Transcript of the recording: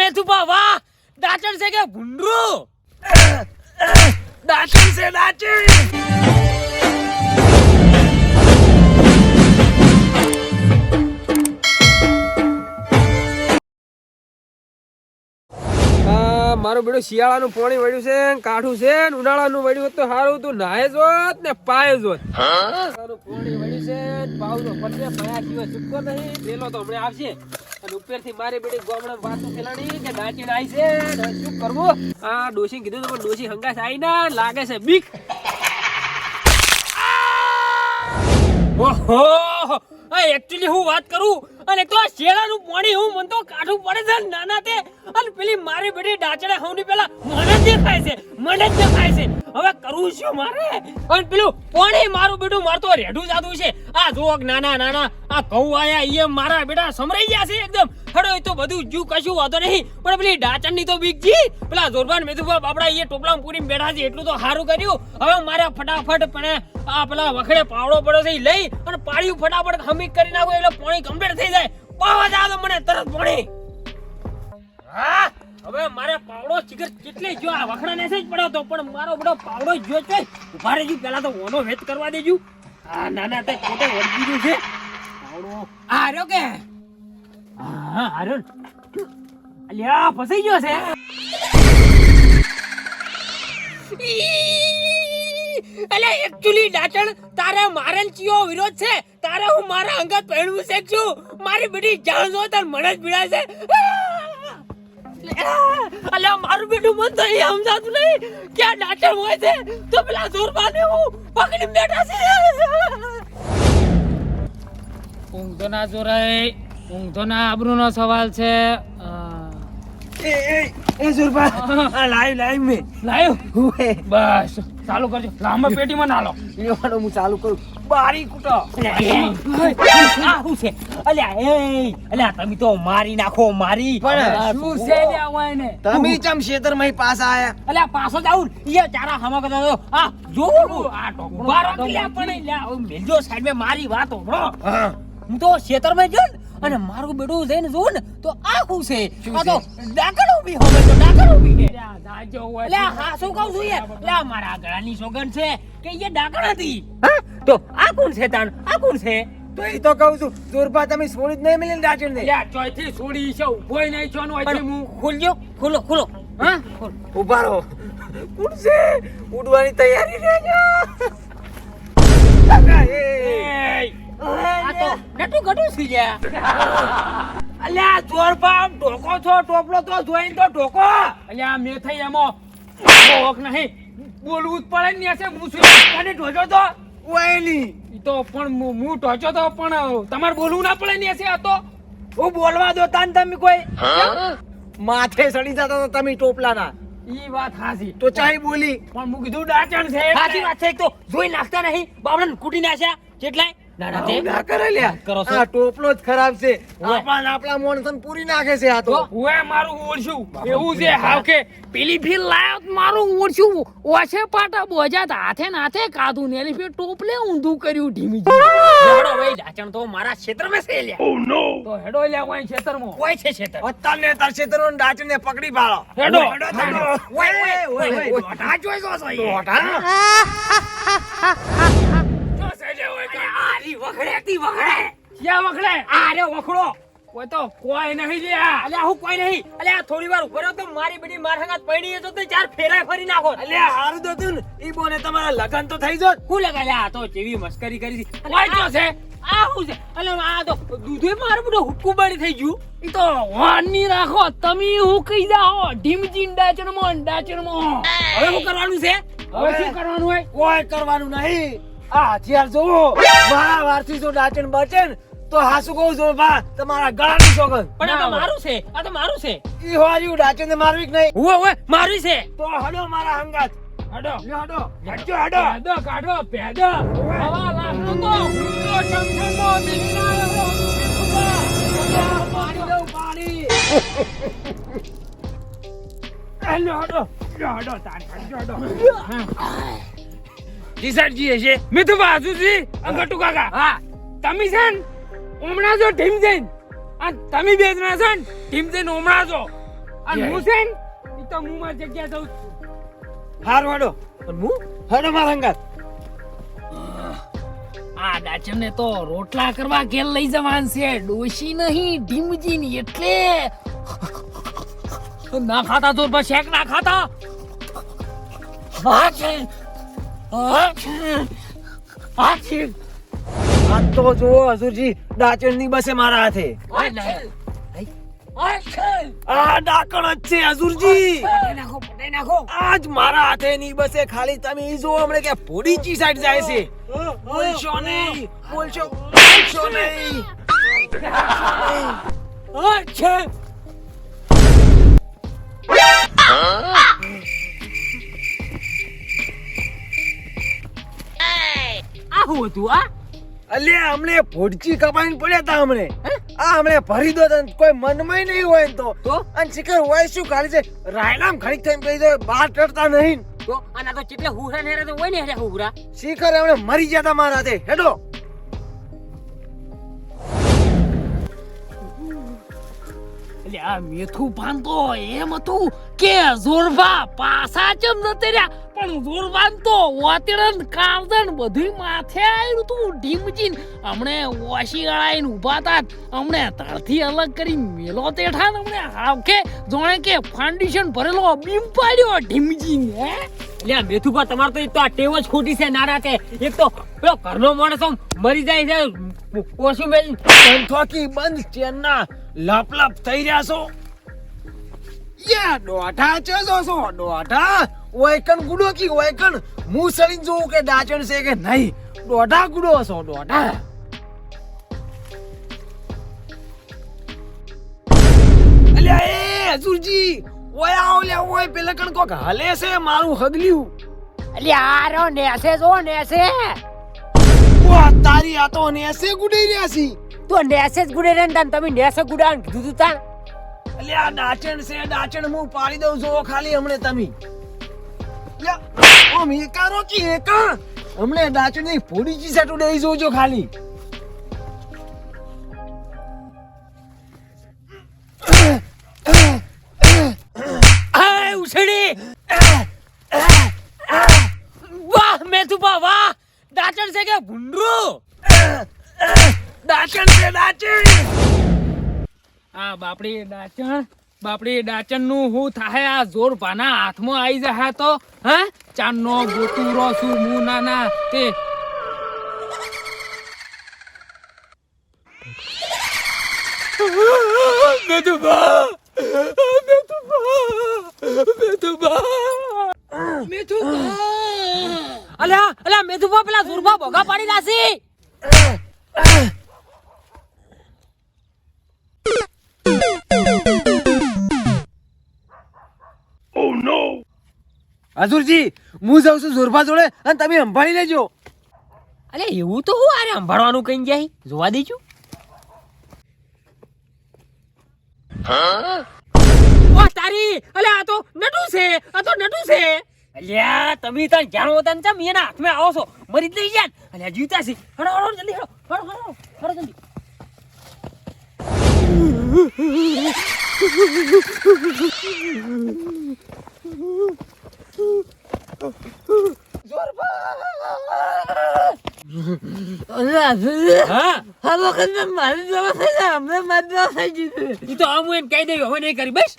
મેથુપા વાહ દાચણ છે કે ભૂંડરું દાચણ છે દાચણ મારું બેડું શિયાળાનું પાણી વળ્યું છે કાઠું છે ઉનાળાનું વળ્યું તો સારું તું નાહે જોત ને પાય જોત પાણી વળ્યું છે પાવનો પડશે પાયા સિવાય ચૂકતો નહીં પેલો તો હમણાં આવશે અને ઉપરથી મારી બેડી ગોમડા વાતો ફેલાણી કે દાચીને આવી છે શું કરવું આ ડોશી કીધું તો પણ ડોશી હંગાસ આવી ના લાગે છે બીક ઓહો એકચ્યુઅલી હું વાત કરું અને તો શેરાનું પાણી હું મન તો કાઠું પડે છે નાના તે અને પેલી મારી બેટી ડાચડે હવની પેલા મને જ દેખાય છે હવે કરું શું મારે અને પેલું પાણી મારું બેટું માર તો રેડું જાતું છે આ જોક નાના આ ઘઉં આયા ઈ મારા બેટા સમરાઈ ગયા છે એકદમ હડો એ તો બધું જુ કશું વાતો નહીં પણ પેલી ડાચણની તો બીક જી પેલા જોરબાન મેથુભા બાપડા ઈ ટોપલામાં પૂરીને બેઠા છે એટલું તો સારું કર્યું હવે મારે ફટાફટ પણ આ પેલા વખડે પાવડો પડ્યો છે લઈ અને પાડ્યું ફટાફટ હમીક કરી નાખું એટલે પાણી કમ્પ્લીટ થઈ જાય પાવા જાવ તો મને તરત પાણી હા હવે મારે પાવડો ચિકર કેટલી જો આ વખડાને જ પડ્યો તો પણ મારો બધો પાવડો જો છે ઉભા રહેજો પેલા તો ઓનો વેત કરવા દેજો આ નાના તે કોટે વળગી ગયું છે પાવડો આ રહ્યો કે હા હારું અલ્યા ફસાઈ ગયો છે અલે એકચ્યુઅલી ડાચણ તારે મારે ચિયો વિરોધ છે તારે હું મારા અંગત પહેરવું છે છું મારી બેટી જાણ જો તાર મને જ ભીડા છે અલે મારું બેટું મન તો એ સમજાતું નહીં કે આ ડાચણ હોય છે તો પેલા જોરબાને હું પકડી બેઠા છે ઊંઘ તો ના જોરાય ઊંઘ તો ના આબરૂનો સવાલ છે એ જોરબા આ લાઈવ મે લાયો બસ ચાલુ કરજો લાંબા પેટીમાં ના લો લેવાનો હું ચાલુ કરું બારી કૂટો આ હું છે અલ્યા તમે તો મારી નાખો મારી પણ શું છે લ્યા હોય ને તમે ચમ ખેતર માં પાછા આયા અલ્યા પાછો જાઉં ઈ ચારા હમા કરતા તો આ જો આ ટોકરો બારો લ્યા પણ લ્યા મેલજો સાઈડ મે મારી વાત હોબળો હું તો ખેતર માં જો અને મારું બેડું જઈને જોઉં ને તો આખું છે આ તો ડાકણ ઊભી હવે તો ડાકણ ઊભી છે દાજો હોય લે હા શું કહું છું યાર લે મારા ગળાની સોગંદ છે કે એ ડાકણ હતી હા તો આ કોણ છે તાણ આ કોણ છે તો એ તો કહું છું જોરબા તમે છોડી જ નહીં મિલે ડાચણ ને યાર ચોથી છોડી છે ઉભોય નહીં છોનો હોય હું ખોલજો ખોલો હા ઉભા રહો કોણ છે ઉડવાની તૈયારી રહેજો આ તો નટુ ગટુ સી ગયા અલ્યા જોરબા ઢોકો છો ટોપલો તો જોઈને તો ઢોકો અલ્યા મે થઈ એમો ઢોક નહીં બોલવું જ પડે ને છે મુસી કાને ઢોજો તો ઓયલી ઈ તો પણ હું ઢોજો તો પણ તમારે બોલવું ના પડે ને છે આ તો હું બોલવા દો તાન તમે કોઈ માથે સડી જતા તો તમે ટોપલાના ઈ વાત હાસી તો ચાઈ બોલી પણ હું કીધું ડાચણ છે હાચી વાત છે એક તો જોઈ નાખતા નહીં બાવળન કૂટી નાખ્યા જેટલાય ના તે ના કરે લ્યા કરો છો આ ટોપલો જ ખરાબ છે આપણા મોણસન પૂરી નાખે છે આ તો ઓય મારું ઓળશું એવું છે હાવ કે પેલી ફીલ લાયો મારું ઓળશું ઓછે પાટા બોજાત હાથે નાથે કાધું ને એલી ફીર ટોપલે ઊંધું કર્યું ઢીમી હેડો ભાઈ ડાચણ તો મારા ક્ષેત્રમાં છે લ્યા ઓ નો તો હેડો લ્યા કોઈ ક્ષેત્રમાં કોઈ છે ક્ષેત્ર અત્તાને તાર ક્ષેત્રનો ડાચને પકડી પાડો હેડો ઓય ઓટા જોઈ જો સહી ઓટા વખડે ક્યાં વખડે આરે વખડો કોઈ તો કોઈ નહીં લ્યા અલ્યા હું કોઈ નહીં અલ્યા થોડી વાર ઉભો રહો તો મારી બડી માર હંગાત પડી તો ચાર ફેરા ફરી નાખો અલ્યા હારું તો તું ઈ બોને તમારા લગન તો થઈ જો હું લગાલ્યા આ તો જેવી મસ્કરી કરી છે વાંચો છે આ હું છે અલ્યા આ તો દૂધે મારું બધું હુક્કુ બાડી થઈ ગયું ઈ તો વાનની રાખો તમે હું કહી જાઓ ઢીમજીન ડાચણમાં હવે શું કરવાનું છે હવે શું કરવાનું હોય કોઈ કરવાનું નહીં આ હથિયાર જોવો મારા વારથી જો ડાચણ બચે ને તો હાસુ કહું જો બા તમારા ગળાની સોગંદ પણ આ તો મારું છે ઈ હોર્યું ડાચણ ને મારવી કે નહીં ઓય મારું છે તો હડો મારા હંગાત હડો હડો પેદો કાઢો પેદો હવા લાગતો તો ચમચમો દિનારો પાણી દઉં પાણી હડો જીસરજી છે મિતુ બાજુજી અંગટુ કાકા હા તમે છે ને ઉમણા જો ટીમ જઈને આ તમે બે જણા છે ને ટીમ જઈને ઉમણા જો અને હું છે ને ઈ તો હું મારી જગ્યા જઉં છું. હારું હેડો અને હું હેડો મારા સંગાત. આ ડાચરને તો રોટલા કરવા ઘેર લઈ જવાન છે, ડોશી નહીં ઢીમજી એટલે ના ખાતા તો બસ શેક ના ખાતા. આ છે આ છે આ તો જુઓ હજુરજી ડાચણની બસે મારા હાથે. આ ડાકણ જ છે હજુરજી. પટાઈ નાખો. આજ મારા હાથે ની બસે. ખાલી તમે ઈ જો હમણે કે પોડીચી સાઈડ જાય છે. બોલશો નહીં, બોલશો નહીં. આ શું હતું આ? અલ્યા હમણે પોડચી કપાઈને પડ્યા તા હમણે. આ હમણે ભરી દો તને કોઈ મનમાં નહીં હોય ને તો અને શિખર હોય શું ખાલી છે રાયલામ ઘડીક થઈને કહી દો બહાર ટરતા નહીં તો આના તો કેટલે હુરા ને તો હોય ને હેરે હુરા. શિખર હમણે મરી ગયા તા મારા હાથે. હેડો એટલે આ મેથું પાન તો એમ હતું કે જોરબા પાસા ચમ નતે રહ્યા, પણ જોરબાન તો વાતેડન કારદન બધું માથે આવ્યું તું ઢીમજીન. હમણે ઓશી ગળાઈને ઊભા તા, હમણે તારથી અલગ કરી મેલો તેઠા ને હમણે હાવકે જોણે કે ફાઉન્ડેશન ભરેલો બીમ પાડ્યો ઢીમજીન. હે એટલે આ મેથું તમારે તો આ ટેવ જ ખોટી છે નાના તે. એક તો પેલો ઘરનો માણસ આમ મરી જાય છે ઓછું મેલ થોકી બંધ ચેનના લપ લપ થઈ રહ્યા છો. યા દોઢા છે છો દોઢા ઓયકણ ગુડો કી ઓયકણ હું સળીને જોઉં કે ડાચણ છે કે નહીં. દોઢા ગુડો છો દોઢા. અલ્યા એ હજુરજી ઓય આવ લે ઓય પેલા કણ કોક હાલે છે મારું હગલ્યું. એટલે આ રો નેસે જો નેસે વાહ તારી આ તો નેસે ગુડી રહ્યા છી. તો નેસે જ ગુડે ને તમે નેસે ગુડાન કીધું તું તા. અલ્યા ડાચણ છે ડાચણ હું પાડી દઉં જો ખાલી હમણે તમે. યા ઓમ એકારો કી એકા હમણે ડાચણ ની પોડીજી સેટુ દઈ જોજો ખાલી. આય ઉછડી વાહ મેથુપા વાહ ડાચણ છે કે ભુંડરો. ડાચણ છે ડાચણ. આ બાપડી ડાચણ નું હું થાય આ જોર ભાના હાથમાં આવી જાય તો હા ચાંદનો ગોતુરો છું હું નાના તે અલ્યા મેથુપા પેલા જોરભા ભોગા પાડી દાસી. હજુરજી હું જાઉં છું જોરભા જોડે અને તમે સંભાળી લેજો. અલે એવું તો હું આરે સંભાળવાનું કઈ જાય જોવા દેજો. ઓ તારી અલે આ તો નટુ છે અલ્યા તમે તાર જાણો તન ચમ એના હાથમાં આવો છો મરી જ લઈ જાય. અલ્યા જીવતા છે. હડો જલ્દી હડો જલ્દી. ઈ તો આમ એમ કહી દેવું હવે નહીં કરી બસ.